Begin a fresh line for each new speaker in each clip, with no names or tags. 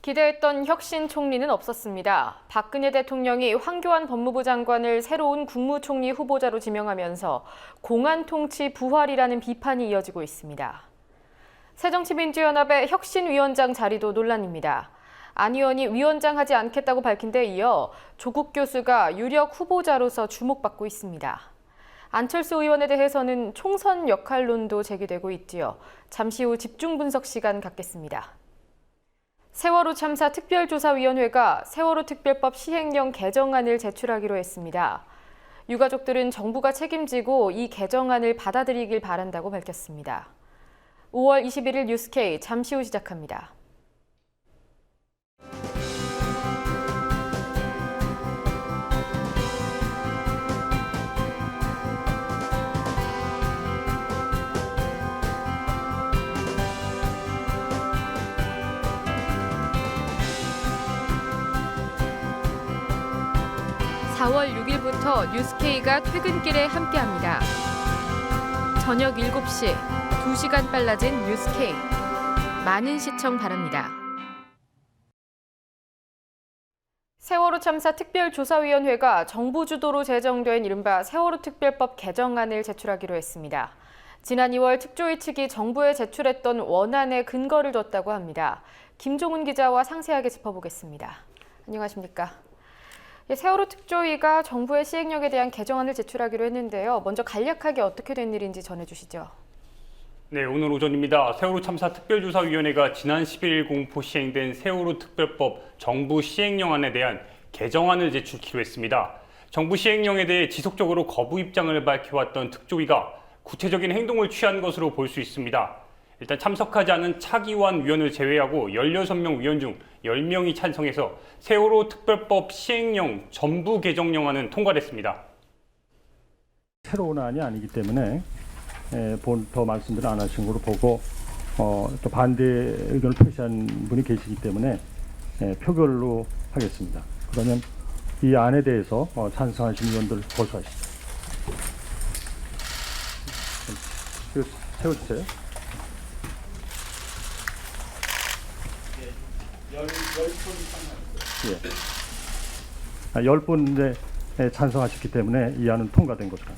기대했던 혁신 총리는 없었습니다. 박근혜 대통령이 황교안 법무부 장관을 새로운 국무총리 후보자로 지명하면서 공안 통치 부활이라는 비판이 이어지고 있습니다. 새정치민주연합의 혁신위원장 자리도 논란입니다. 안 의원이 위원장 하지 않겠다고 밝힌 데 이어 조국 교수가 유력 후보자로서 주목받고 있습니다. 안철수 의원에 대해서는 총선 역할론도 제기되고 있지요. 잠시 후 집중 분석 시간 갖겠습니다. 세월호 참사 특별조사위원회가 세월호 특별법 시행령 개정안을 제출하기로 했습니다. 유가족들은 정부가 책임지고 이 개정안을 받아들이길 바란다고 밝혔습니다. 5월 21일 뉴스K 잠시 후 시작합니다. (4월 6일부터) 뉴스K가 퇴근길에 함께합니다. 저녁 7시, 2시간 빨라진 뉴스K. 많은 시청 바랍니다. 세월호 참사 특별조사위원회가 정부 주도로 제정된 이른바 세월호 특별법 개정안을 제출하기로 했습니다. 지난 2월 특조위 측이 정부에 제출했던 원안에 근거를 뒀다고 합니다. 김종훈 기자와 상세하게 짚어보겠습니다. 안녕하십니까? 세월호 특조위가 정부의 시행령에 대한 개정안을 제출하기로 했는데요. 먼저 간략하게 어떻게 된 일인지 전해주시죠.
네, 오늘 오전입니다. 세월호 참사 특별조사위원회가 지난 11일 공포 시행된 세월호 특별법 정부 시행령안에 대한 개정안을 제출키로 했습니다. 정부 시행령에 대해 지속적으로 거부 입장을 밝혀왔던 특조위가 구체적인 행동을 취한 것으로 볼 수 있습니다. 일단 참석하지 않은 차기환 위원을 제외하고 16명 위원 중 10명이 찬성해서 세월호 특별법 시행령 전부 개정령안은 통과됐습니다.
새로운 안이 아니기 때문에 더 말씀들을 안 하신 걸로 보고 또 반대 의견을 표시한 분이 계시기 때문에 표결로 하겠습니다. 그러면 이 안에 대해서 찬성하신 의원들 보수하시죠. 세워주세요. 10분 찬성하셨기 때문에 이 안은 통과된 것으로.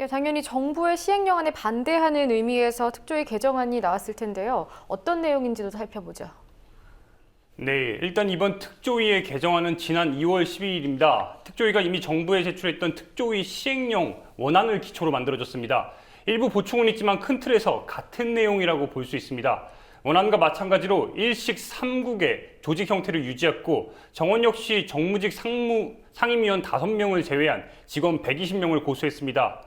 당연히 정부의 시행령안에 반대하는 의미에서 특조위 개정안이 나왔을 텐데요. 어떤 내용인지도 살펴보죠.
네, 일단 이번 특조위의 개정안은 지난 2월 12일입니다. 특조위가 이미 정부에 제출했던 특조위 시행령 원안을 기초로 만들어졌습니다. 일부 보충은 있지만 큰 틀에서 같은 내용이라고 볼 수 있습니다. 원안과 마찬가지로 일식 3국의 조직 형태를 유지했고 정원 역시 정무직 상임위원 5명을 제외한 직원 120명을 고수했습니다.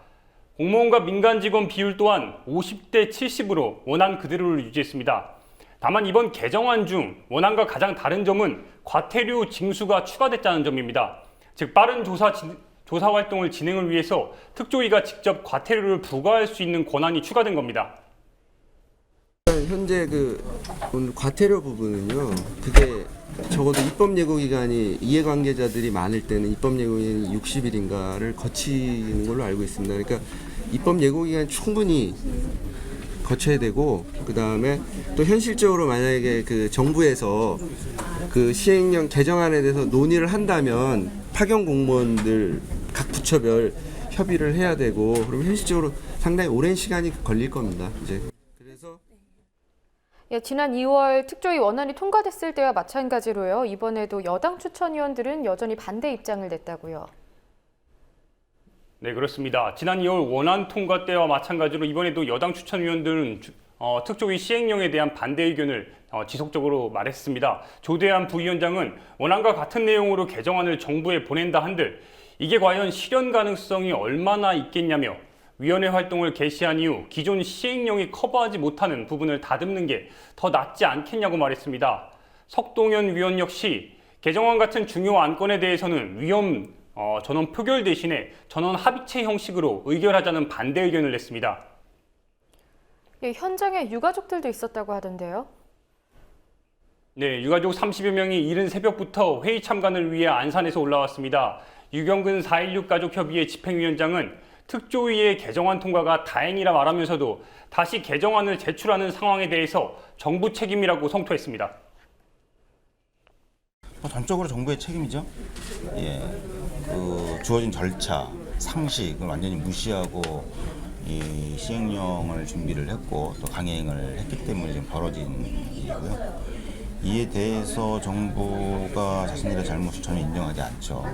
공무원과 민간 직원 비율 또한 50대 70으로 원안 그대로를 유지했습니다. 다만 이번 개정안 중 원안과 가장 다른 점은 과태료 징수가 추가됐다는 점입니다. 즉 빠른 조사 활동을 진행을 위해서 특조위가 직접 과태료를 부과할 수 있는 권한이 추가된 겁니다.
현재 오늘 과태료 부분은요, 그게 적어도 입법 예고 기간이 이해관계자들이 많을 때는 입법 예고 기간이 60일인가를 거치는 걸로 알고 있습니다. 그러니까 입법 예고 기간 충분히 거쳐야 되고, 그 다음에 또 현실적으로 만약에 정부에서 시행령 개정안에 대해서 논의를 한다면 파견 공무원들 각 부처별 협의를 해야 되고, 그러면 현실적으로 상당히 오랜 시간이 걸릴 겁니다. 이제 그래서
지난 2월 특조위 원안이 통과됐을 때와 마찬가지로요. 이번에도 여당 추천위원들은 여전히 반대 입장을 냈다고요.
네, 그렇습니다. 지난 2월 원안 통과 때와 마찬가지로 이번에도 여당 추천위원들은 특조위 시행령에 대한 반대 의견을 지속적으로 말했습니다. 조대한 부위원장은 원안과 같은 내용으로 개정안을 정부에 보낸다 한들 이게 과연 실현 가능성이 얼마나 있겠냐며 위원회 활동을 개시한 이후 기존 시행령이 커버하지 못하는 부분을 다듬는 게 더 낫지 않겠냐고 말했습니다. 석동현 위원 역시 개정안 같은 중요 안건에 대해서는 전원 표결 대신에 전원 합의체 형식으로 의결하자는 반대 의견을 냈습니다.
현장에 유가족들도 있었다고 하던데요.
네, 유가족 30여 명이 이른 새벽부터 회의 참관을 위해 안산에서 올라왔습니다. 유경근 4.16 가족협의회 집행위원장은 특조위의 개정안 통과가 다행이라 말하면서도 다시 개정안을 제출하는 상황에 대해서 정부 책임이라고 성토했습니다.
전적으로 정부의 책임이죠. 예, 그 주어진 절차, 상식을 완전히 무시하고 이 시행령을 준비를 했고 또 강행을 했기 때문에 지금 벌어진 일이고요. 이에 대해서 정부가 자신들의 잘못을 전혀 인정하지 않죠.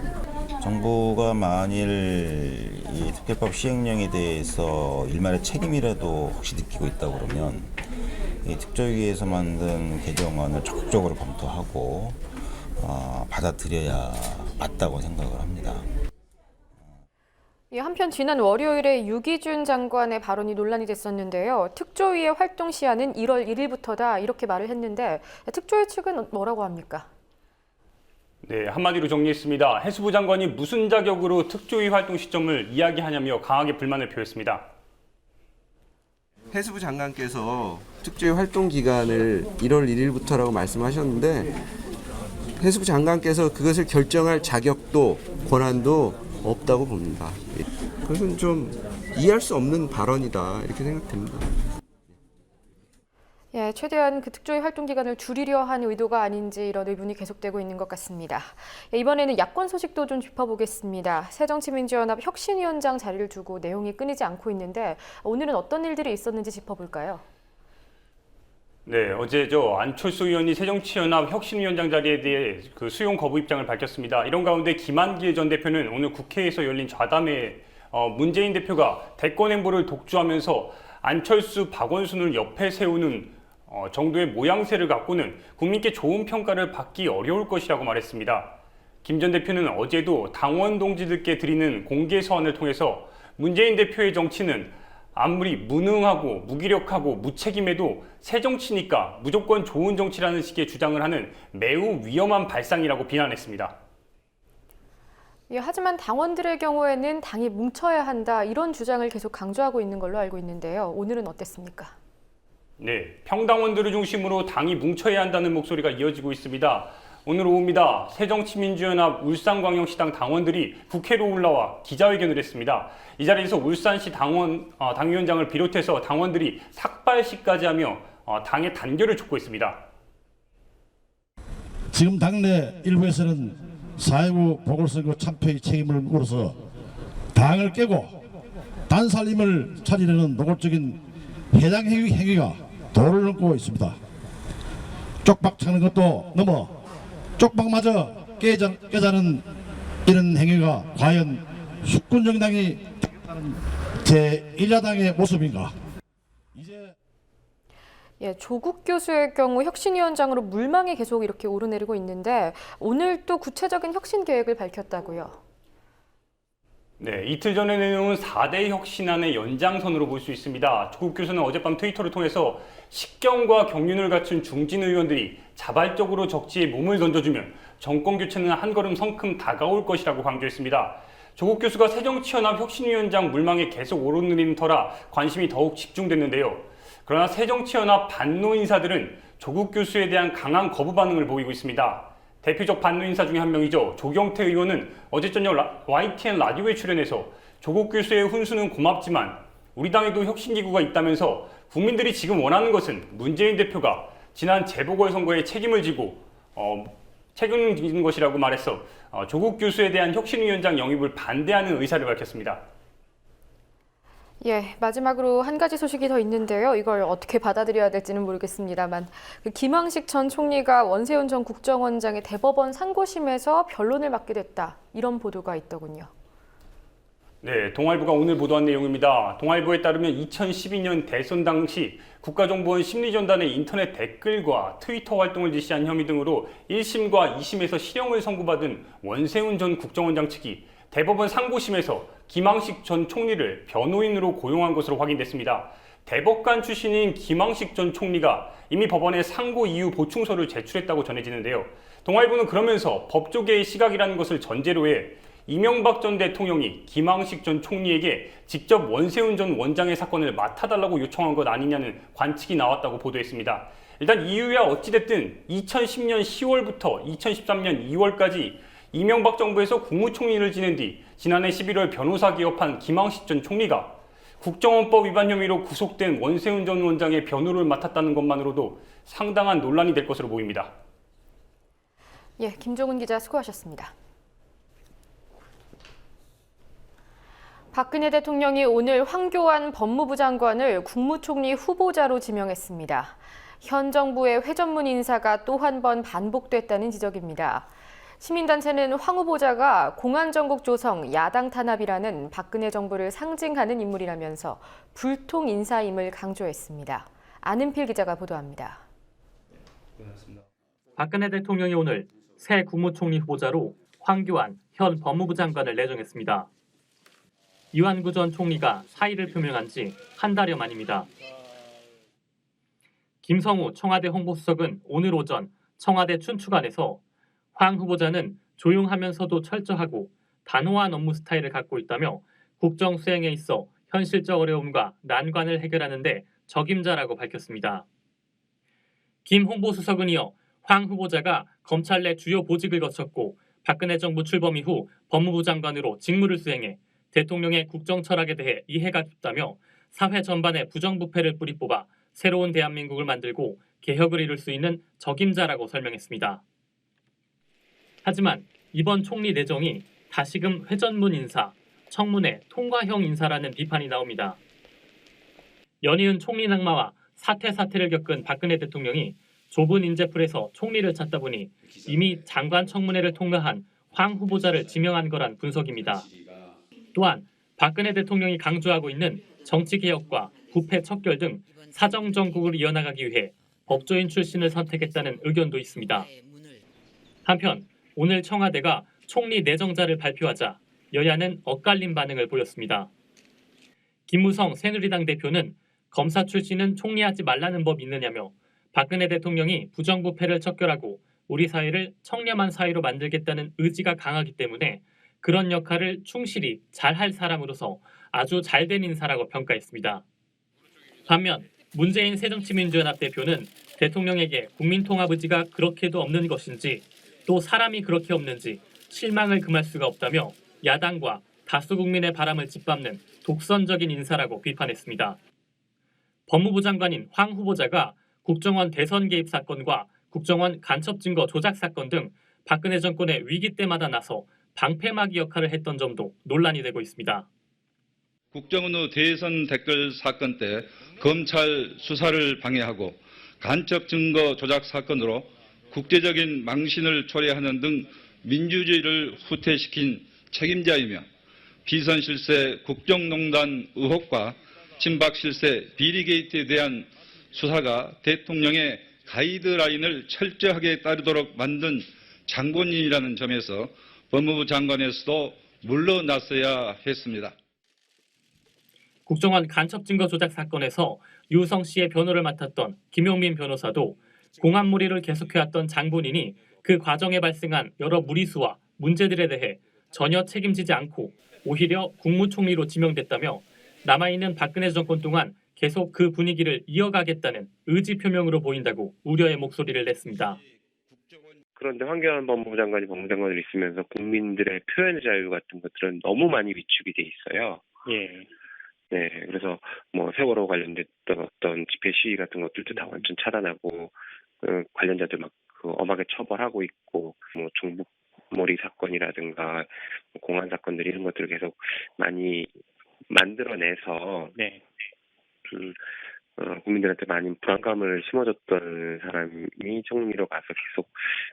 정부가 만일 이 특별법 시행령에 대해서 일말의 책임이라도 혹시 느끼고 있다고 그러면 이 특조위에서 만든 개정안을 적극적으로 검토하고 받아들여야 맞다고 생각을 합니다.
한편 지난 월요일에 유기준 장관의 발언이 논란이 됐었는데요. 특조위의 활동 시한은 1월 1일부터다 이렇게 말을 했는데 특조위 측은 뭐라고 합니까?
네, 한마디로 정리했습니다. 해수부 장관이 무슨 자격으로 특조위 활동 시점을 이야기하냐며 강하게 불만을 표했습니다.
해수부 장관께서 특조위 활동 기간을 1월 1일부터라고 말씀하셨는데 해수부 장관께서 그것을 결정할 자격도 권한도 없다고 봅니다. 그것은 좀 이해할 수 없는 발언이다 이렇게 생각됩니다.
예, 최대한 그 특조위 활동 기간을 줄이려 한 의도가 아닌지 이런 의문이 계속되고 있는 것 같습니다. 이번에는 야권 소식도 좀 짚어보겠습니다. 새정치민주연합 혁신위원장 자리를 두고 내용이 끊이지 않고 있는데 오늘은 어떤 일들이 있었는지 짚어볼까요?
네, 어제 안철수 의원이 새정치연합 혁신위원장 자리에 대해 그 수용 거부 입장을 밝혔습니다. 이런 가운데 김한길 전 대표는 오늘 국회에서 열린 좌담회 문재인 대표가 대권 행보를 독주하면서 안철수, 박원순을 옆에 세우는 정도의 모양새를 갖고는 국민께 좋은 평가를 받기 어려울 것이라고 말했습니다. 김 전 대표는 어제도 당원 동지들께 드리는 공개 서한을 통해서 문재인 대표의 정치는 아무리 무능하고 무기력하고 무책임해도 새 정치니까 무조건 좋은 정치라는 식의 주장을 하는 매우 위험한 발상이라고 비난했습니다.
예, 하지만 당원들의 경우에는 당이 뭉쳐야 한다 이런 주장을 계속 강조하고 있는 걸로 알고 있는데요. 오늘은 어땠습니까?
네, 평당원들을 중심으로 당이 뭉쳐야 한다는 목소리가 이어지고 있습니다. 오늘 오후입니다. 새정치민주연합 울산광역시당 당원들이 국회로 올라와 기자회견을 했습니다. 이 자리에서 울산시 당위원장을 비롯해서 당원들이 삭발식까지 하며 당의 단결을 촉구했습니다.
지금 당내 일부에서는 4.19 보궐선거 참패의 책임을 물어서 당을 깨고 단살림을 차리려는 노골적인 해당 행위가 도를 넘고 있습니다. 쪽박 차는 것도 넘어 쪽박마저 깨자는 이런 행위가 과연 숙군정당이 제1야당의 모습인가?
예, 조국 교수의 경우 혁신위원장으로 물망이 계속 이렇게 오르내리고 있는데 오늘 또 구체적인 혁신 계획을 밝혔다고요.
네, 이틀 전에 내놓은 4대 혁신안의 연장선으로 볼 수 있습니다. 조국 교수는 어젯밤 트위터를 통해서 식견과 경륜을 갖춘 중진 의원들이 자발적으로 적지에 몸을 던져주면 정권 교체는 한 걸음 성큼 다가올 것이라고 강조했습니다. 조국 교수가 새정치연합 혁신위원장 물망에 계속 오르내리는 터라 관심이 더욱 집중됐는데요. 그러나 새정치연합 반노 인사들은 조국 교수에 대한 강한 거부 반응을 보이고 있습니다. 대표적 반노 인사 중에 한 명이죠. 조경태 의원은 어제 저녁 YTN 라디오에 출연해서 조국 교수의 훈수는 고맙지만 우리 당에도 혁신기구가 있다면서 국민들이 지금 원하는 것은 문재인 대표가 지난 재보궐선거에 책임을 지고 책임을 지는 것이라고 말해서 조국 교수에 대한 혁신위원장 영입을 반대하는 의사를 밝혔습니다.
예, 마지막으로 한 가지 소식이 더 있는데요. 이걸 어떻게 받아들여야 될지는 모르겠습니다만 김황식 전 총리가 원세훈 전 국정원장의 대법원 상고심에서 변론을 맡게 됐다. 이런 보도가 있더군요.
네, 동아일보가 오늘 보도한 내용입니다. 동아일보에 따르면 2012년 대선 당시 국가정보원 심리전단의 인터넷 댓글과 트위터 활동을 지시한 혐의 등으로 1심과 2심에서 실형을 선고받은 원세훈 전 국정원장 측이 대법원 상고심에서 김황식 전 총리를 변호인으로 고용한 것으로 확인됐습니다. 대법관 출신인 김황식 전 총리가 이미 법원에 상고 이유 보충서를 제출했다고 전해지는데요. 동아일보는 그러면서 법조계의 시각이라는 것을 전제로 해 이명박 전 대통령이 김황식 전 총리에게 직접 원세훈 전 원장의 사건을 맡아달라고 요청한 것 아니냐는 관측이 나왔다고 보도했습니다. 일단 이유야 어찌됐든 2010년 10월부터 2013년 2월까지 이명박 정부에서 국무총리를 지낸 뒤 지난해 11월 변호사 개업한 김황식 전 총리가 국정원법 위반 혐의로 구속된 원세훈 전 원장의 변호를 맡았다는 것만으로도 상당한 논란이 될 것으로 보입니다.
예, 김종훈 기자 수고하셨습니다. 박근혜 대통령이 오늘 황교안 법무부 장관을 국무총리 후보자로 지명했습니다. 현 정부의 회전문 인사가 또 한 번 반복됐다는 지적입니다. 시민단체는 황 후보자가 공안정국 조성, 야당 탄압이라는 박근혜 정부를 상징하는 인물이라면서 불통 인사임을 강조했습니다. 안은필 기자가 보도합니다.
박근혜 대통령이 오늘 새 국무총리 후보자로 황교안 현 법무부 장관을 내정했습니다. 이완구 전 총리가 사의를 표명한 지 한 달여 만입니다. 김성우 청와대 홍보수석은 오늘 오전 청와대 춘추관에서 황 후보자는 조용하면서도 철저하고 단호한 업무 스타일을 갖고 있다며 국정 수행에 있어 현실적 어려움과 난관을 해결하는 데 적임자라고 밝혔습니다. 김 홍보수석은 이어 황 후보자가 검찰 내 주요 보직을 거쳤고 박근혜 정부 출범 이후 법무부 장관으로 직무를 수행해 대통령의 국정 철학에 대해 이해가 깊다며 사회 전반에 부정부패를 뿌리뽑아 새로운 대한민국을 만들고 개혁을 이룰 수 있는 적임자라고 설명했습니다. 하지만 이번 총리 내정이 다시금 회전문 인사, 청문회 통과형 인사라는 비판이 나옵니다. 연이은 총리 낙마와 사퇴를 겪은 박근혜 대통령이 좁은 인재풀에서 총리를 찾다 보니 이미 장관 청문회를 통과한 황 후보자를 지명한 거란 분석입니다. 또한 박근혜 대통령이 강조하고 있는 정치개혁과 부패 척결 등 사정정국을 이어나가기 위해 법조인 출신을 선택했다는 의견도 있습니다. 한편 오늘 청와대가 총리 내정자를 발표하자 여야는 엇갈린 반응을 보였습니다. 김무성 새누리당 대표는 검사 출신은 총리하지 말라는 법 있느냐며 박근혜 대통령이 부정부패를 척결하고 우리 사회를 청렴한 사회로 만들겠다는 의지가 강하기 때문에 그런 역할을 충실히 잘할 사람으로서 아주 잘된 인사라고 평가했습니다. 반면 문재인 새정치민주연합 대표는 대통령에게 국민통합 의지가 그렇게도 없는 것인지 또 사람이 그렇게 없는지 실망을 금할 수가 없다며 야당과 다수 국민의 바람을 짓밟는 독선적인 인사라고 비판했습니다. 법무부 장관인 황 후보자가 국정원 대선 개입 사건과 국정원 간첩 증거 조작 사건 등 박근혜 정권의 위기 때마다 나서 방패막이 역할을 했던 점도 논란이 되고 있습니다.
국정원 대선 댓글 사건 때 검찰 수사를 방해하고 간첩 증거 조작 사건으로 국제적인 망신을 초래하는 등 민주주의를 후퇴시킨 책임자이며 비선 실세 국정농단 의혹과 친박 실세 비리 게이트에 대한 수사가 대통령의 가이드라인을 철저하게 따르도록 만든 장본인이라는 점에서 법무부 장관에서도 물러났어야 했습니다.
국정원 간첩 증거 조작 사건에서 유성 씨의 변호를 맡았던 김용민 변호사도 공안 무리를 계속해왔던 장본인이 그 과정에 발생한 여러 무리수와 문제들에 대해 전혀 책임지지 않고 오히려 국무총리로 지명됐다며 남아있는 박근혜 정권 동안 계속 그 분위기를 이어가겠다는 의지 표명으로 보인다고 우려의 목소리를 냈습니다.
그런데 황교안 법무부 장관이 법무부 장관으로 있으면서 국민들의 표현 자유 같은 것들은 너무 많이 위축이 돼 있어요.
예.
네, 그래서 뭐 세월호 관련됐던 어떤 집회 시위 같은 것들도 다 완전 차단하고 관련자들 막 엄하게 처벌하고 있고 뭐 종북몰이 사건이라든가 공안 사건들 이런 것들을 계속 많이 만들어내서
네.
국민들한테 많이 불안감을 심어줬던 사람이 총리로 가서 계속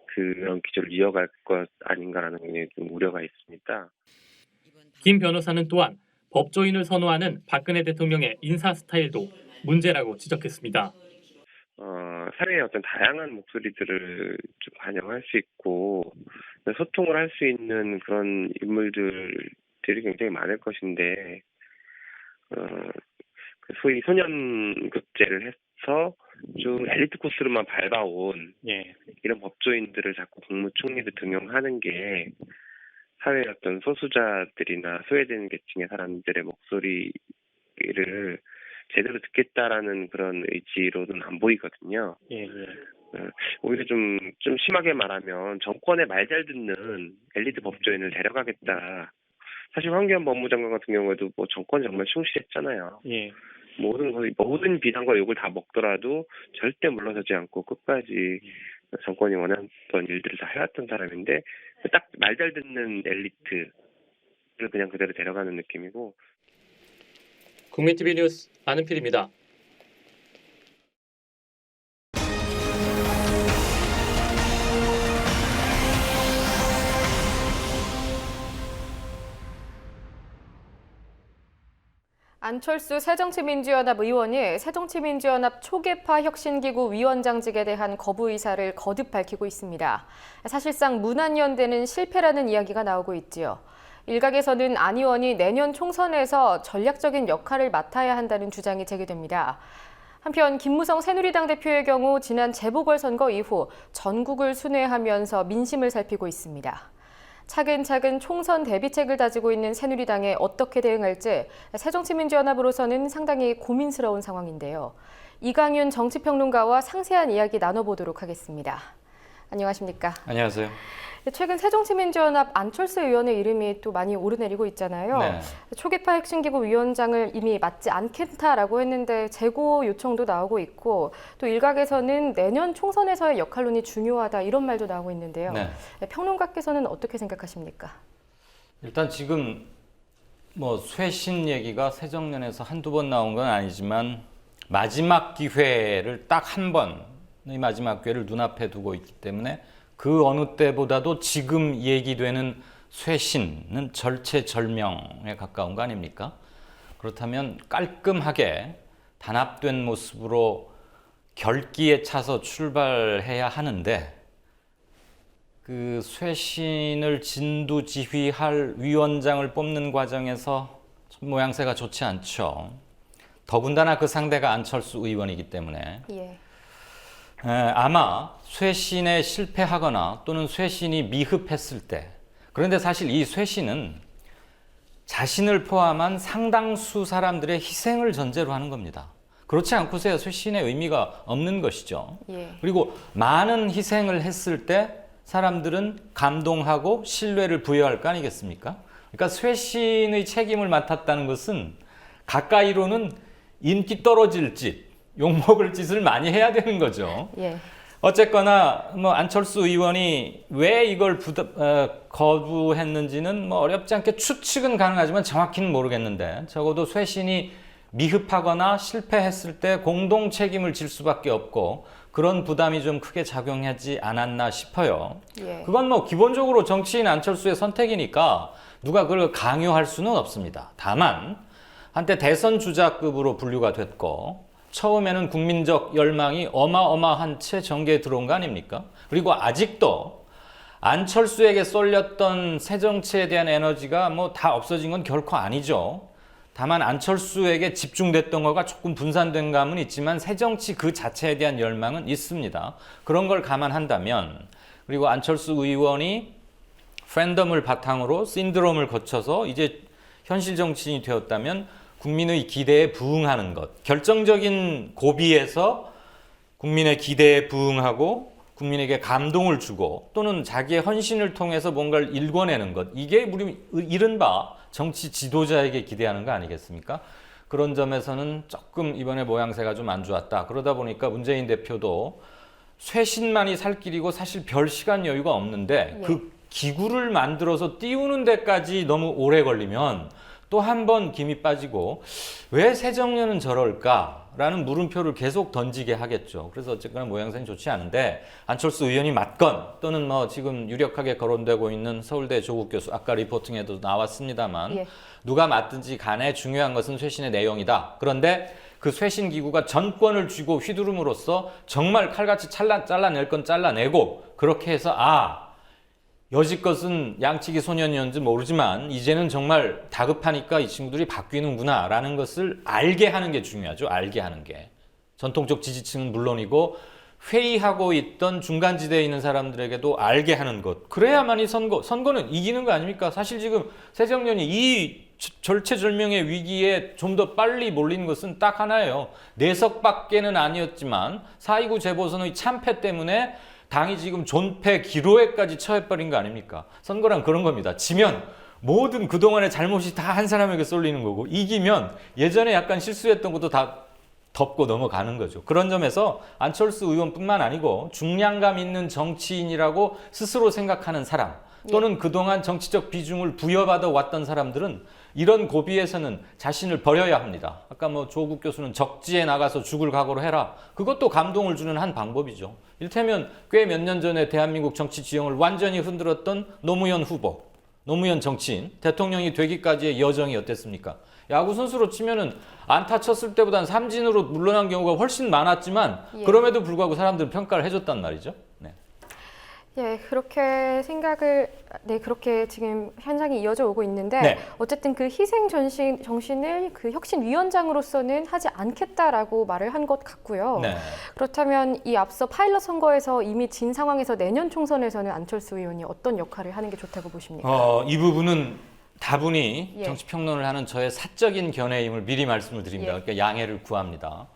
그런 기조를 이어갈 것 아닌가라는 좀 우려가 있습니다.
김 변호사는 또한 법조인을 선호하는 박근혜 대통령의 인사 스타일도 문제라고 지적했습니다.
사회의 어떤 다양한 목소리들을 좀 반영할 수 있고 소통을 할 수 있는 그런 인물들이 굉장히 많을 것인데 소위 소년급제를 해서 좀 엘리트 코스로만 밟아온
예.
이런 법조인들을 자꾸 국무총리로 등용하는 게 사회의 어떤 소수자들이나 소외된 계층의 사람들의 목소리를 제대로 듣겠다라는 그런 의지로는 안 보이거든요.
예.
오히려 좀 심하게 말하면 정권의 말 잘 듣는 엘리트 법조인을 데려가겠다. 사실 황교안 법무장관 같은 경우에도 뭐 정권 정말 충실했잖아요.
예.
모든 비난과 욕을 다 먹더라도 절대 물러서지 않고 끝까지 정권이 원했던 일들을 다 해왔던 사람인데 딱 말 잘 듣는 엘리트를 그냥 그대로 데려가는 느낌이고.
국민TV 뉴스 안은필입니다.
안철수 새정치민주연합 의원이 새정치민주연합 초계파 혁신기구 위원장직에 대한 거부 의사를 거듭 밝히고 있습니다. 사실상 문안연대는 실패라는 이야기가 나오고 있지요. 일각에서는 안 의원이 내년 총선에서 전략적인 역할을 맡아야 한다는 주장이 제기됩니다. 한편 김무성 새누리당 대표의 경우 지난 재보궐선거 이후 전국을 순회하면서 민심을 살피고 있습니다. 차근차근 총선 대비책을 다지고 있는 새누리당에 어떻게 대응할지 새정치민주연합으로서는 상당히 고민스러운 상황인데요. 이강윤 정치평론가와 상세한 이야기 나눠보도록 하겠습니다. 안녕하십니까?
안녕하세요.
최근 새정치민주연합 안철수 의원의 이름이 또 많이 오르내리고 있잖아요.
네.
초계파 혁신기구 위원장을 이미 맡지 않겠다라고 했는데 재고 요청도 나오고 있고 또 일각에서는 내년 총선에서의 역할론이 중요하다 이런 말도 나오고 있는데요.
네.
평론가께서는 어떻게 생각하십니까?
일단 지금 뭐 쇄신 얘기가 새정년에서 한두 번 나온 건 아니지만 마지막 기회를 딱 한 번의 마지막 기회를 눈앞에 두고 있기 때문에 그 어느 때보다도 지금 얘기되는 쇄신은 절체절명에 가까운 거 아닙니까? 그렇다면 깔끔하게 단합된 모습으로 결기에 차서 출발해야 하는데 그 쇄신을 진두지휘할 위원장을 뽑는 과정에서 모양새가 좋지 않죠. 더군다나 그 상대가 안철수 의원이기 때문에
예.
아마 쇄신에 실패하거나 또는 쇄신이 미흡했을 때, 그런데 사실 이 쇄신은 자신을 포함한 상당수 사람들의 희생을 전제로 하는 겁니다. 그렇지 않고서야 쇄신의 의미가 없는 것이죠.
예.
그리고 많은 희생을 했을 때 사람들은 감동하고 신뢰를 부여할 거 아니겠습니까? 그러니까 쇄신의 책임을 맡았다는 것은 가까이로는 인기 떨어질 짓, 욕먹을 짓을 많이 해야 되는 거죠.
예.
어쨌거나 뭐 안철수 의원이 왜 이걸 거부했는지는 뭐 어렵지 않게 추측은 가능하지만 정확히는 모르겠는데 적어도 쇄신이 미흡하거나 실패했을 때 공동 책임을 질 수밖에 없고 그런 부담이 좀 크게 작용하지 않았나 싶어요.
예.
그건 뭐 기본적으로 정치인 안철수의 선택이니까 누가 그걸 강요할 수는 없습니다. 다만 한때 대선 주자급으로 분류가 됐고 처음에는 국민적 열망이 어마어마한 채 정계에 들어온 거 아닙니까? 그리고 아직도 안철수에게 쏠렸던 새정치에 대한 에너지가 뭐 다 없어진 건 결코 아니죠. 다만 안철수에게 집중됐던 거가 조금 분산된 감은 있지만 새정치 그 자체에 대한 열망은 있습니다. 그런 걸 감안한다면 그리고 안철수 의원이 팬덤을 바탕으로 신드롬을 거쳐서 이제 현실 정치인이 되었다면 국민의 기대에 부응하는 것, 결정적인 고비에서 국민의 기대에 부응하고 국민에게 감동을 주고 또는 자기의 헌신을 통해서 뭔가를 일궈내는 것, 이게 우리 이른바 정치 지도자에게 기대하는 거 아니겠습니까? 그런 점에서는 조금 이번에 모양새가 좀 안 좋았다. 그러다 보니까 문재인 대표도 쇄신만이 살 길이고 사실 별 시간 여유가 없는데
예.
그 기구를 만들어서 띄우는 데까지 너무 오래 걸리면 또 한 번 김이 빠지고 왜 새정년은 저럴까라는 물음표를 계속 던지게 하겠죠. 그래서 어쨌거나 모양새는 좋지 않은데 안철수 의원이 맡건 또는 뭐 지금 유력하게 거론되고 있는 서울대 조국 교수 아까 리포팅에도 나왔습니다만
예.
누가 맡든지 간에 중요한 것은 쇄신의 내용이다. 그런데 그 쇄신 기구가 전권을 쥐고 휘두름으로써 정말 칼같이 잘라낼 건 잘라내고 그렇게 해서 여지껏은 양치기 소년이었는지 모르지만 이제는 정말 다급하니까 이 친구들이 바뀌는구나 라는 것을 알게 하는 게 중요하죠. 알게 하는 게. 전통적 지지층은 물론이고 회의하고 있던 중간지대에 있는 사람들에게도 알게 하는 것. 그래야만이 선거는 이기는 거 아닙니까? 사실 지금 새정년이 이 절체절명의 위기에 좀 더 빨리 몰린 것은 딱 하나예요. 내석밖에는 아니었지만 4.29 재보선의 참패 때문에 당이 지금 존패 기로에까지 처해버린 거 아닙니까? 선거란 그런 겁니다. 지면 모든 그동안의 잘못이 다 한 사람에게 쏠리는 거고 이기면 예전에 약간 실수했던 것도 다 덮고 넘어가는 거죠. 그런 점에서 안철수 의원뿐만 아니고 중량감 있는 정치인이라고 스스로 생각하는 사람 또는 그동안 정치적 비중을 부여받아 왔던 사람들은 이런 고비에서는 자신을 버려야 합니다. 아까 뭐 조국 교수는 적지에 나가서 죽을 각오로 해라. 그것도 감동을 주는 한 방법이죠. 이를테면 꽤 몇 년 전에 대한민국 정치 지형을 완전히 흔들었던 노무현 후보, 노무현 정치인, 대통령이 되기까지의 여정이 어땠습니까? 야구 선수로 치면은 안타 쳤을 때보다는 삼진으로 물러난 경우가 훨씬 많았지만
예.
그럼에도 불구하고 사람들은 평가를 해줬단 말이죠. 네.
예, 그렇게 그렇게 지금 현상이 이어져 오고 있는데
네.
어쨌든 그 희생 정신을 그 혁신위원장으로서는 하지 않겠다라고 말을 한 것 같고요.
네.
그렇다면 이 앞서 파일럿 선거에서 이미 진 상황에서 내년 총선에서는 안철수 의원이 어떤 역할을 하는 게 좋다고 보십니까?
이 부분은 다분히
예.
정치평론을 하는 저의 사적인 견해임을 미리 말씀을 드립니다.
예.
그러니까 양해를 구합니다.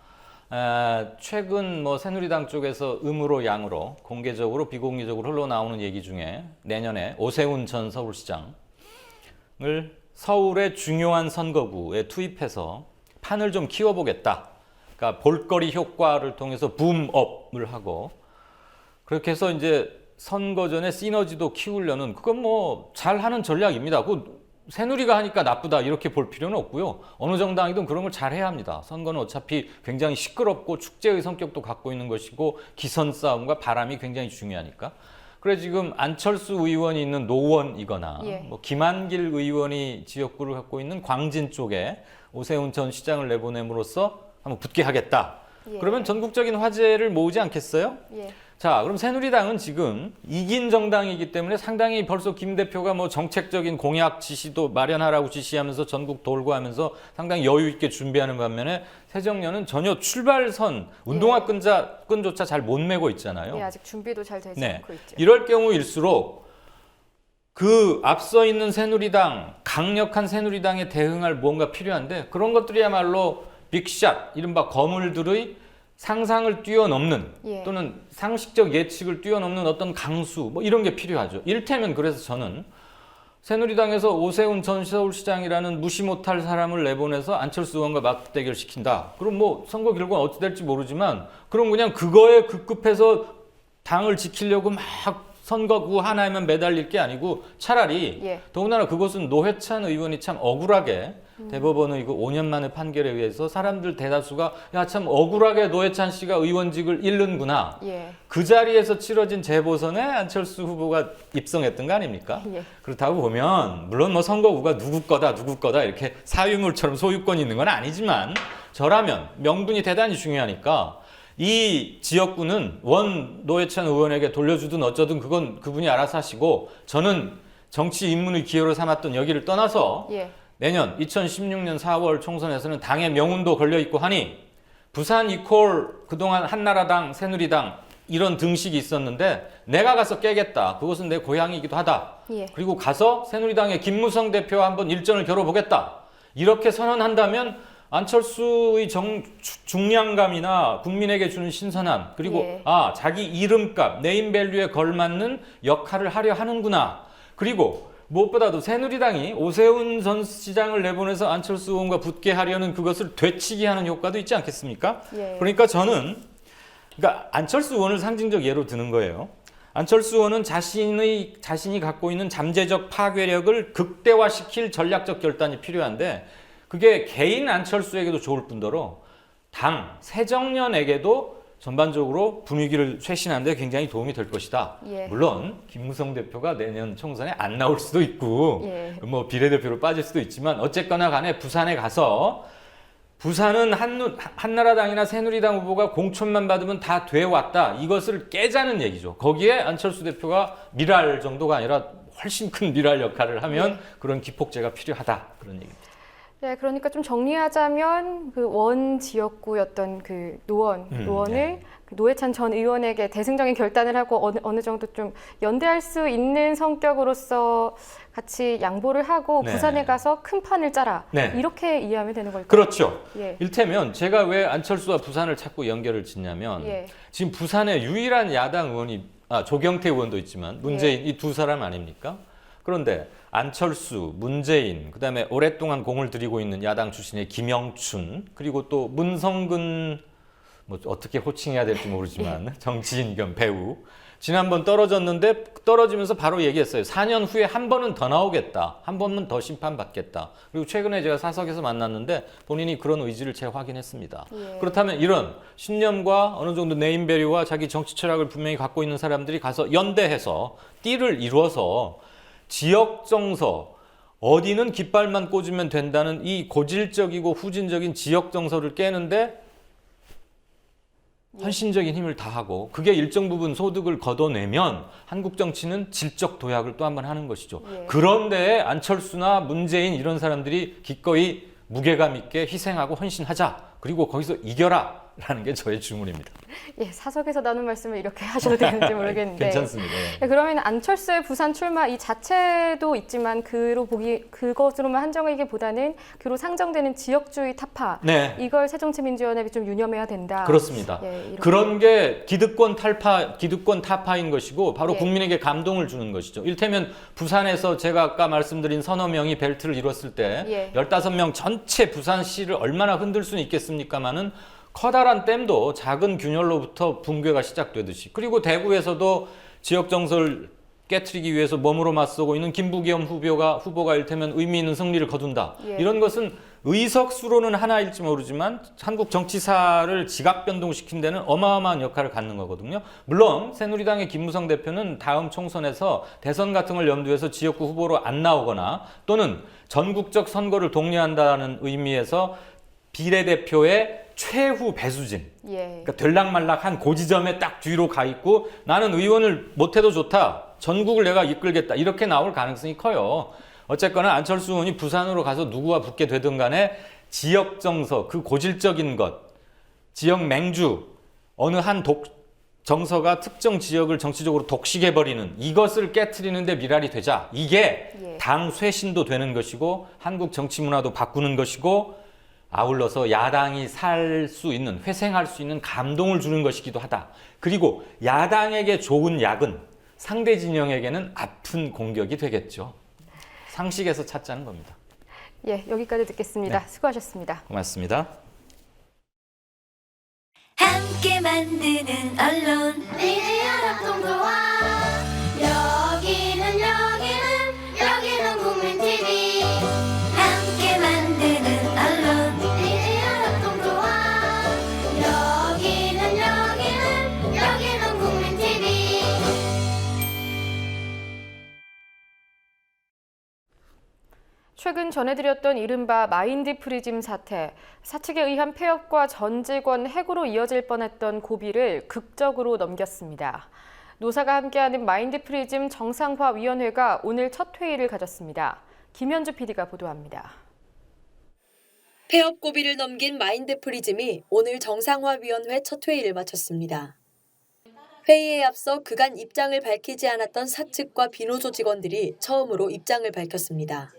최근 뭐 새누리당 쪽에서 음으로 양으로 공개적으로 비공개적으로 흘러나오는 얘기 중에 내년에 오세훈 전 서울시장을 서울의 중요한 선거구에 투입해서 판을 좀 키워보겠다. 그러니까 볼거리 효과를 통해서 붐업을 하고 그렇게 해서 이제 선거 전에 시너지도 키우려는 그건 뭐 잘하는 전략입니다. 그 새누리가 하니까 나쁘다 이렇게 볼 필요는 없고요. 어느 정당이든 그런 걸 잘해야 합니다. 선거는 어차피 굉장히 시끄럽고 축제의 성격도 갖고 있는 것이고 기선 싸움과 바람이 굉장히 중요하니까. 그래 지금 안철수 의원이 있는 노원이거나
예.
뭐 김한길 의원이 지역구를 갖고 있는 광진 쪽에 오세훈 전 시장을 내보냄으로써 한번 붙게 하겠다.
예.
그러면 전국적인 화제를 모으지 않겠어요?
예.
자, 그럼 새누리당은 지금 이긴 정당이기 때문에 상당히 벌써 김 대표가 뭐 정책적인 공약 지시도 마련하라고 지시하면서 전국 돌고 하면서 상당히 여유 있게 준비하는 반면에 새정년은 전혀 출발선 운동화 끈조차 잘 못 메고 있잖아요.
예, 아직 준비도 잘 되지
네.
않고 있죠.
이럴 경우일수록 그 앞서 있는 새누리당, 강력한 새누리당에 대응할 무언가 필요한데 그런 것들이야말로 빅샷, 이른바 거물들의 상상을 뛰어넘는
예.
또는 상식적 예측을 뛰어넘는 어떤 강수 뭐 이런 게 필요하죠. 이를테면 그래서 저는 새누리당에서 오세훈 전 서울시장이라는 무시 못할 사람을 내보내서 안철수 의원과 맞대결 시킨다. 그럼 뭐 선거 결과는 어찌 될지 모르지만 그럼 그냥 그거에 급급해서 당을 지키려고 막 선거구 하나에만 매달릴 게 아니고 차라리
예.
더군다나 그것은 노회찬 의원이 참 억울하게 대법원의 이거 5년 만의 판결에 의해서 사람들 대다수가 야 참 억울하게 노회찬 씨가 의원직을 잃는구나.
예.
그 자리에서 치러진 재보선에 안철수 후보가 입성했던 거 아닙니까?
예.
그렇다고 보면 물론 뭐 선거구가 누구 거다 이렇게 사유물처럼 소유권이 있는 건 아니지만 저라면 명분이 대단히 중요하니까 이 지역구는 원 노회찬 의원에게 돌려주든 어쩌든 그건 그분이 알아서 하시고 저는 정치 입문의 기회로 삼았던 여기를 떠나서
예.
내년 2016년 4월 총선에서는 당의 명운도 걸려있고 하니 부산 이콜 그동안 한나라당, 새누리당 이런 등식이 있었는데 내가 가서 깨겠다. 그것은 내 고향이기도 하다.
예.
그리고 가서 새누리당의 김무성 대표와 한번 일전을 겨뤄보겠다. 이렇게 선언한다면 안철수의 중량감이나 국민에게 주는 신선함 그리고
예.
자기 이름값, 네임밸류에 걸맞는 역할을 하려 하는구나. 그리고 무엇보다도 새누리당이 오세훈 전 시장을 내보내서 안철수 의원과 붙게 하려는 그것을 되치기 하는 효과도 있지 않겠습니까?
예.
그러니까 저는 안철수 의원을 상징적 예로 드는 거예요. 안철수 의원은 자신이 갖고 있는 잠재적 파괴력을 극대화시킬 전략적 결단이 필요한데 그게 개인 안철수에게도 좋을 뿐더러 당, 새정년에게도 전반적으로 분위기를 쇄신하는 데 굉장히 도움이 될 것이다.
예.
물론 김무성 대표가 내년 총선에 안 나올 수도 있고
예.
뭐 비례대표로 빠질 수도 있지만 어쨌거나 간에 부산에 가서 부산은 한나라당이나 새누리당 후보가 공천만 받으면 다 돼왔다. 이것을 깨자는 얘기죠. 거기에 안철수 대표가 미랄 정도가 아니라 훨씬 큰 미랄 역할을 하면 그런 기폭제가 필요하다. 그런 얘기입니다.
네, 그러니까 좀 정리하자면 그 원 지역구였던 그 노원을 그 노회찬 전 의원에게 대승적인 결단을 하고 어느 정도 좀 연대할 수 있는 성격으로서 같이 양보를 하고
네.
부산에 가서 큰 판을 짜라.
네.
이렇게 이해하면 되는 걸까요?
그렇죠.
예.
일테면 제가 왜 안철수와 부산을 자꾸 연결을 짓냐면
예.
지금 부산에 유일한 야당 의원이 조경태 의원도 있지만 문재인 이 두 사람 아닙니까? 그런데 안철수, 문재인, 그다음에 오랫동안 공을 들이고 있는 야당 출신의 김영춘, 그리고 또 문성근, 뭐 어떻게 호칭해야 될지 모르지만 정치인 겸 배우, 지난번 떨어졌는데 떨어지면서 바로 얘기했어요. 4년 후에 한 번은 더 나오겠다. 한 번은 더 심판받겠다. 그리고 최근에 제가 사석에서 만났는데 본인이 그런 의지를 재확인했습니다. 그렇다면 이런 신념과 어느 정도 네임밸류와 자기 정치 철학을 분명히 갖고 있는 사람들이 가서 연대해서 띠를 이루어서 지역 정서, 어디는 깃발만 꽂으면 된다는 이 고질적이고 후진적인 지역 정서를 깨는데 헌신적인 힘을 다하고 그게 일정 부분 소득을 걷어내면 한국 정치는 질적 도약을 또 한 번 하는 것이죠. 그런데 안철수나 문재인 이런 사람들이 기꺼이 무게감 있게 희생하고 헌신하자. 그리고 거기서 이겨라. 라는 게 저의 주문입니다.
예, 사석에서 나눈 말씀을 이렇게 하셔도 되는지 모르겠는데.
괜찮습니다.
예, 그러면 안철수의 부산 출마 이 자체도 있지만 그것으로만 한정이기보다는 그로 상정되는 지역주의 타파.
네.
이걸 새정치민주연합이 좀 유념해야 된다.
그렇습니다.
예,
그런 게 기득권 타파인 것이고 바로
예.
국민에게 감동을 주는 것이죠. 이를테면 부산에서 제가 아까 말씀드린 서너 명이 벨트를 이뤘을 때 15명 전체 부산시를 얼마나 흔들 수는 있겠습니까마는 커다란 댐도 작은 균열로부터 붕괴가 시작되듯이, 그리고 대구에서도 지역 정서를 깨트리기 위해서 몸으로 맞서고 있는 김부겸 후보가 이를테면 의미 있는 승리를 거둔다. 이런 것은 의석수로는 하나일지 모르지만 한국 정치사를 지각 변동시킨 데는 어마어마한 역할을 갖는 거거든요. 물론 새누리당의 김무성 대표는 다음 총선에서 대선 같은 걸 염두해서 지역구 후보로 안 나오거나 또는 전국적 선거를 독려한다는 의미에서 비례대표의 최후 배수진, 그러니까 들락말락한 고지점에 딱 뒤로 가 있고 나는 의원을 못해도 좋다, 전국을 내가 이끌겠다, 이렇게 나올 가능성이 커요. 어쨌거나 안철수 의원이 부산으로 가서 누구와 붙게 되든 간에 지역 정서, 그 고질적인 것, 지역 맹주, 어느 한 정서가 특정 지역을 정치적으로 독식해버리는 이것을 깨트리는 데 미랄이 되자. 이게 당 쇄신도 되는 것이고 한국 정치 문화도 바꾸는 것이고 아울러서 야당이 살 수 있는, 회생할 수 있는 감동을 주는 것이기도 하다. 그리고 야당에게 좋은 약은 상대 진영에게는 아픈 공격이 되겠죠. 상식에서 찾자는 겁니다.
예, 여기까지 듣겠습니다.
네.
수고하셨습니다.
고맙습니다.
함께 만드는 언론 미디어협동조합 여기는 국민 TV 함께 만드는 언론 미디어협동조합 여기는 국민 TV.
최근 전해드렸던 이른바 마인드 프리즘 사태, 사측에 의한 폐업과 전 직원 해고로 이어질 뻔했던 고비를 극적으로 넘겼습니다. 노사가 함께하는 마인드 프리즘 정상화위원회가 오늘 첫 회의를 가졌습니다. 김현주 PD가 보도합니다.
폐업 고비를 넘긴 마인드 프리즘이 오늘 정상화위원회 첫 회의를 마쳤습니다. 회의에 앞서 그간 입장을 밝히지 않았던 사측과 비노조 직원들이 처음으로 입장을 밝혔습니다.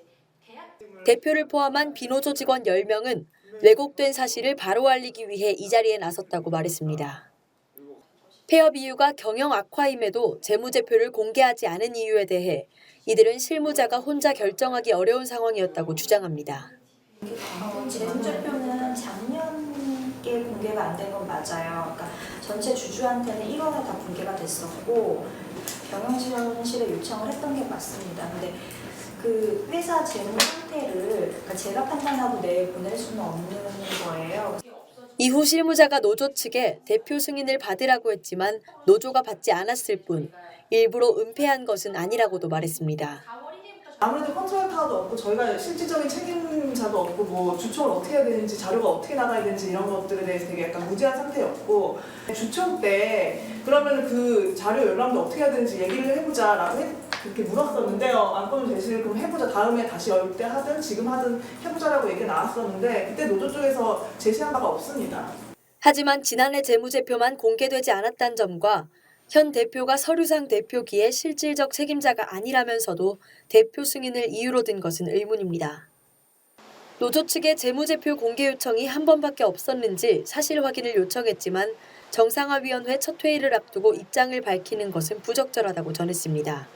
대표를 포함한 비노조 직원 10명은 왜곡된 사실을 바로 알리기 위해 이 자리에 나섰다고 말했습니다. 폐업 이유가 경영 악화임에도 재무제표를 공개하지 않은 이유에 대해 이들은 실무자가 혼자 결정하기 어려운 상황이었다고 주장합니다.
재무제표는 작년께 공개가 안 된 건 맞아요. 그러니까 전체 주주한테는 1월에 다 공개가 됐었고 경영지원실에 요청을 했던 게 맞습니다. 근데 그 회사 재무 상태를 그러니까 제가 판단하고 내일 보낼 수는 없는 거예요.
이후 실무자가 노조 측에 대표 승인을 받으라고 했지만 노조가 받지 않았을 뿐 일부러 은폐한 것은 아니라고도 말했습니다.
아무래도 컨트롤 타워도 없고 저희가 실질적인 책임자도 없고 뭐 주총을 어떻게 해야 되는지 자료가 어떻게 나가야 되는지 이런 것들에 대해서 되게 약간 무지한 상태였고 주총 때 그러면 그 자료 열람도 어떻게 해야 되는지 얘기를 해보자라고 그렇게 물었었는데 안건을 제시를 그럼 해보자 다음에 다시 열 때 하든 지금 하든 해보자라고 얘기가 나왔었는데 그때 노조 쪽에서 제시한 바가 없습니다.
하지만 지난해 재무제표만 공개되지 않았다는 점과 현 대표가 서류상 대표기에 실질적 책임자가 아니라면서도 대표 승인을 이유로 든 것은 의문입니다. 노조 측의 재무제표 공개 요청이 한 번밖에 없었는지 사실 확인을 요청했지만 정상화위원회 첫 회의를 앞두고 입장을 밝히는 것은 부적절하다고 전했습니다.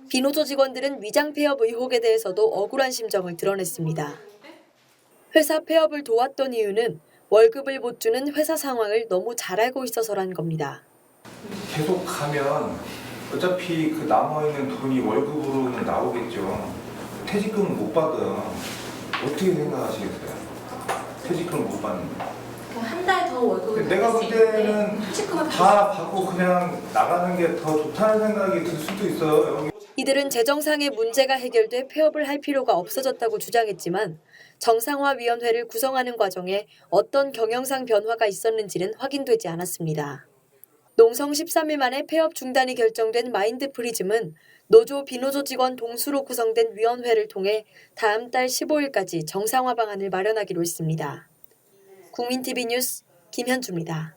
비노조 직원들은 위장 폐업 의혹에 대해서도 억울한 심정을 드러냈습니다. 회사 폐업을 도왔던 이유는 월급을 못 주는 회사 상황을 너무 잘 알고 있어서란 겁니다.
계속 가면 어차피 그 남아있는 돈이 월급으로는 나오겠죠. 퇴직금을 못 받아요. 어떻게 생각하시겠어요? 퇴직금을 못 받는데.
한 달 더 월급을
내가 볼 때는 다 받고 그냥 나가는 게 더 좋다는 생각이 들 수도 있어요.
이들은 재정상의 문제가 해결돼 폐업을 할 필요가 없어졌다고 주장했지만 정상화위원회를 구성하는 과정에 어떤 경영상 변화가 있었는지는 확인되지 않았습니다. 농성 13일 만에 폐업 중단이 결정된 마인드프리즘은 노조, 비노조 직원 동수로 구성된 위원회를 통해 다음 달 15일까지 정상화 방안을 마련하기로 했습니다. 국민TV 뉴스 김현주입니다.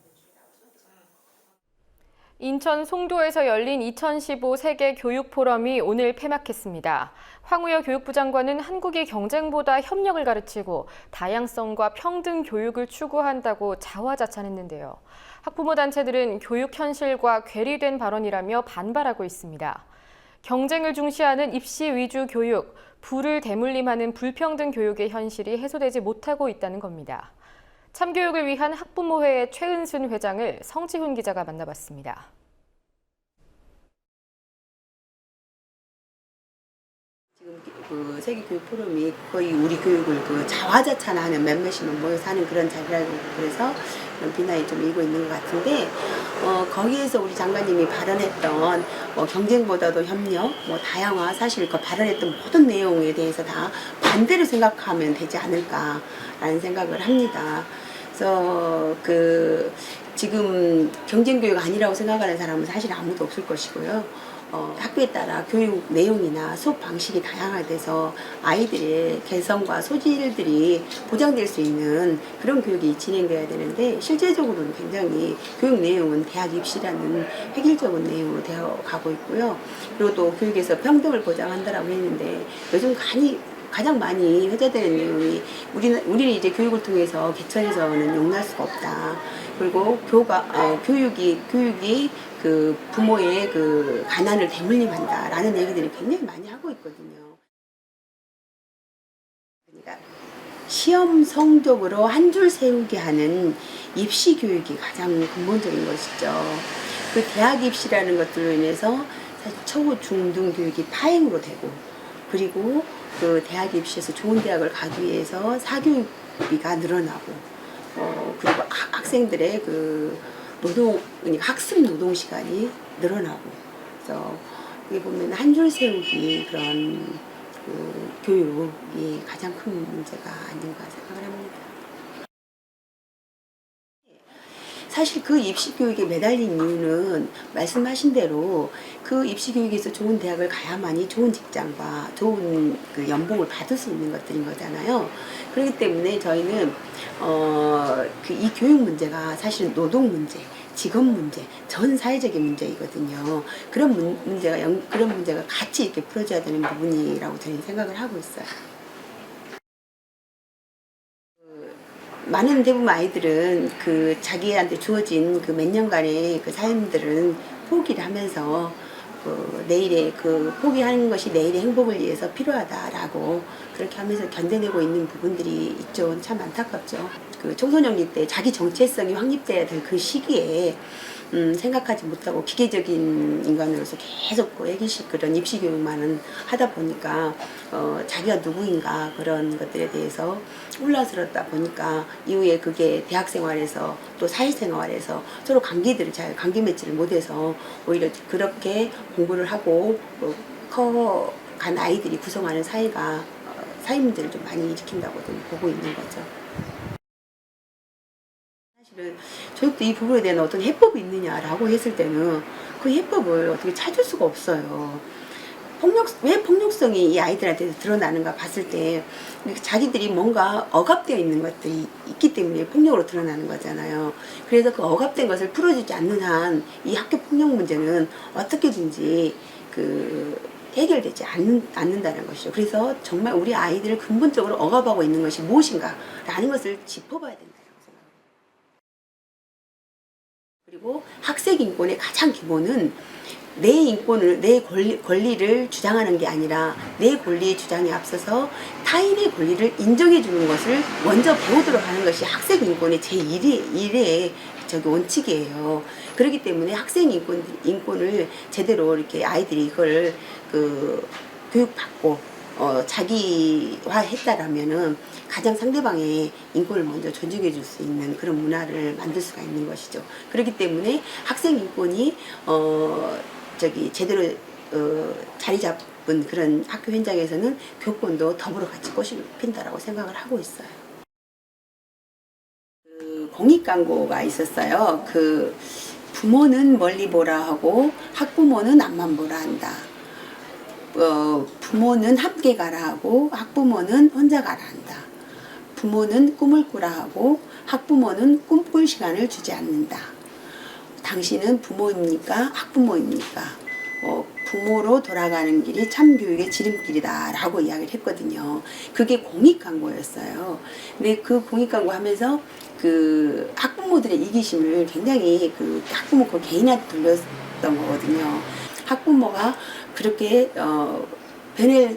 인천 송도에서 열린 2015 세계 교육 포럼이 오늘 폐막했습니다. 황우여 교육부 장관은 한국이 경쟁보다 협력을 가르치고 다양성과 평등 교육을 추구한다고 자화자찬했는데요. 학부모 단체들은 교육 현실과 괴리된 발언이라며 반발하고 있습니다. 경쟁을 중시하는 입시 위주 교육, 부를 대물림하는 불평등 교육의 현실이 해소되지 못하고 있다는 겁니다. 참교육을 위한 학부모회의 최은순 회장을 성지훈 기자가 만나봤습니다.
지금 그 세계교육 포럼이 거의 우리 교육을 그 자화자찬하는 몇몇이면 모여서 하는 그런 자리라고 그래서 그런 비난이 좀 일고 있는 것 같은데 거기에서 우리 장관님이 발언했던 경쟁보다도 협력, 다양화 사실 그 발언했던 모든 내용에 대해서 다 반대로 생각하면 되지 않을까라는 생각을 합니다. 그래서 그 지금 경쟁교육 아니라고 생각하는 사람은 사실 아무도 없을 것이고요. 학교에 따라 교육 내용이나 수업 방식이 다양화돼서 아이들의 개성과 소질들이 보장될 수 있는 그런 교육이 진행돼야 되는데 실제적으로는 굉장히 교육 내용은 대학 입시라는 획일적인 내용으로 되어 가고 있고요. 그리고 또 교육에서 평등을 보장한다라고 했는데 요즘 가장 많이 회자되는 내용이 우리는 이제 교육을 통해서 개천에서는 용납할 수가 없다. 그리고 교육이 그 부모의 그 가난을 대물림한다라는 얘기들을 굉장히 많이 하고 있거든요. 그러니까 시험 성적으로 한 줄 세우게 하는 입시 교육이 가장 근본적인 것이죠. 그 대학 입시라는 것들로 인해서 사실 초고 중등 교육이 파행으로 되고 그리고 그 대학 입시에서 좋은 대학을 가기 위해서 사교육비가 늘어나고 그리고 학생들의 그 학습 노동 시간이 늘어나고 그래서 여기 보면 한 줄 세우기 그런 그 교육이 가장 큰 문제가 아닌가 생각을 합니다. 사실 그 입시 교육에 매달린 이유는 말씀하신 대로 그 입시 교육에서 좋은 대학을 가야만이 좋은 직장과 좋은 그 연봉을 받을 수 있는 것들인 거잖아요. 그렇기 때문에 저희는 이 교육 문제가 사실 노동 문제, 직업 문제, 전 사회적인 문제이거든요. 그런 문제가 같이 이렇게 풀어져야 되는 부분이라고 저희는 생각을 하고 있어요. 많은 대부분 아이들은 그 자기한테 주어진 그 몇 년간의 그 삶들은 포기를 하면서 내일의 그 포기하는 것이 내일의 행복을 위해서 필요하다라고 그렇게 하면서 견뎌내고 있는 부분들이 있죠. 참 안타깝죠. 그 청소년기 때 자기 정체성이 확립돼야 될 그 시기에 생각하지 못하고 기계적인 인간으로서 계속 애기식 그런 입시 교육만은 하다 보니까 자기가 누구인가 그런 것들에 대해서 혼란스럽다 보니까 이후에 그게 대학 생활에서 또 사회생활에서 서로 관계 맺지를 못해서 오히려 그렇게 공부를 하고 커간 아이들이 구성하는 사회가 사회 문제를 좀 많이 일으킨다고 좀 보고 있는 거죠. 사실은 저희도 이 부분에 대한 어떤 해법이 있느냐라고 했을 때는 그 해법을 어떻게 찾을 수가 없어요. 왜 폭력성이 이 아이들한테 드러나는가 봤을 때 자기들이 뭔가 억압되어 있는 것들이 있기 때문에 폭력으로 드러나는 거잖아요. 그래서 그 억압된 것을 풀어주지 않는 한 이 학교 폭력 문제는 어떻게든지 해결되지 않는다는 것이죠. 그래서 정말 우리 아이들을 근본적으로 억압하고 있는 것이 무엇인가라는 것을 짚어봐야 된다고 생각합니다. 그리고 학생 인권의 가장 기본은 내 인권을, 내 권리를 주장하는 게 아니라 내 권리의 주장에 앞서서 타인의 권리를 인정해 주는 것을 먼저 배우도록 하는 것이 학생 인권의 제1의 원칙이에요. 그렇기 때문에 학생 인권을 제대로 이렇게 아이들이 이걸 교육받고 자기화했다라면은 가장 상대방의 인권을 먼저 존중해 줄 수 있는 그런 문화를 만들 수가 있는 것이죠. 그렇기 때문에 학생 인권이 제대로 자리 잡은 그런 학교 현장에서는 교권도 더불어 같이 꽃이 핀다라고 생각을 하고 있어요. 공익 광고가 있었어요. 부모는 멀리 보라 하고 학부모는 앞만 보라 한다. 부모는 함께 가라 하고 학부모는 혼자 가라 한다. 부모는 꿈을 꾸라 하고 학부모는 꿈꿀 시간을 주지 않는다. 당신은 부모입니까? 학부모입니까? 부모로 돌아가는 길이 참교육의 지름길이다 라고 이야기를 했거든요. 그게 공익 광고였어요. 근데 그 공익 광고 하면서 학부모들의 이기심을 굉장히 학부모 개인한테 돌렸던 거거든요. 학부모가 그렇게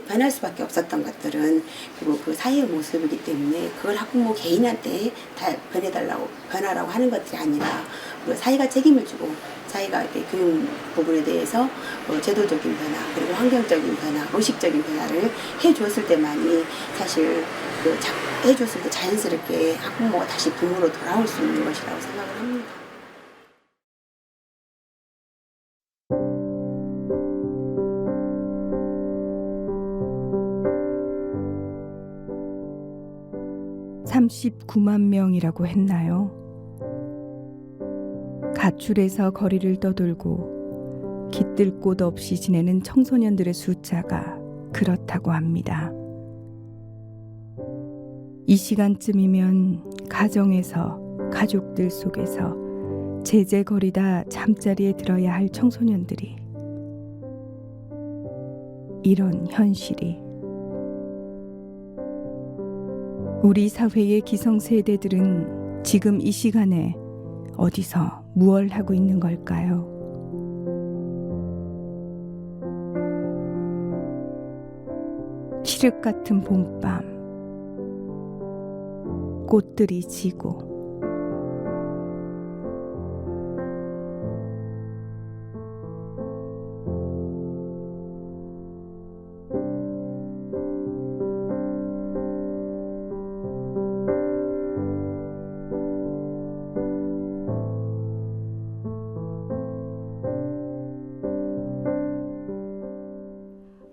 변할 수밖에 없었던 것들은 그리고 그 사회의 모습이기 때문에 그걸 학부모 개인한테 다 변하라고 하는 것들이 아니라 사회가 책임을 지고 사회가 교육 부분에 대해서 제도적인 변화 그리고 환경적인 변화, 의식적인 변화를 해주었을 때만이 사실 해줬을 때 자연스럽게 학부모가 다시 부모로 돌아올 수 있는 것이라고 생각을 합니다.
(39만 명이라고 했나요? 가출해서 거리를 떠돌고 깃들 곳 없이 지내는 청소년들의 숫자가 그렇다고 합니다. 이 시간쯤이면 가정에서 가족들 속에서 제재거리다 잠자리에 들어야 할 청소년들이 이런 현실이 우리 사회의 기성세대들은 지금 이 시간에 어디서 무얼 하고 있는 걸까요? 칠흑 같은 봄밤, 꽃들이 지고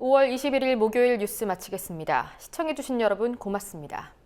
(5월 21일) 목요일 뉴스 마치겠습니다. 시청해주신 여러분 고맙습니다.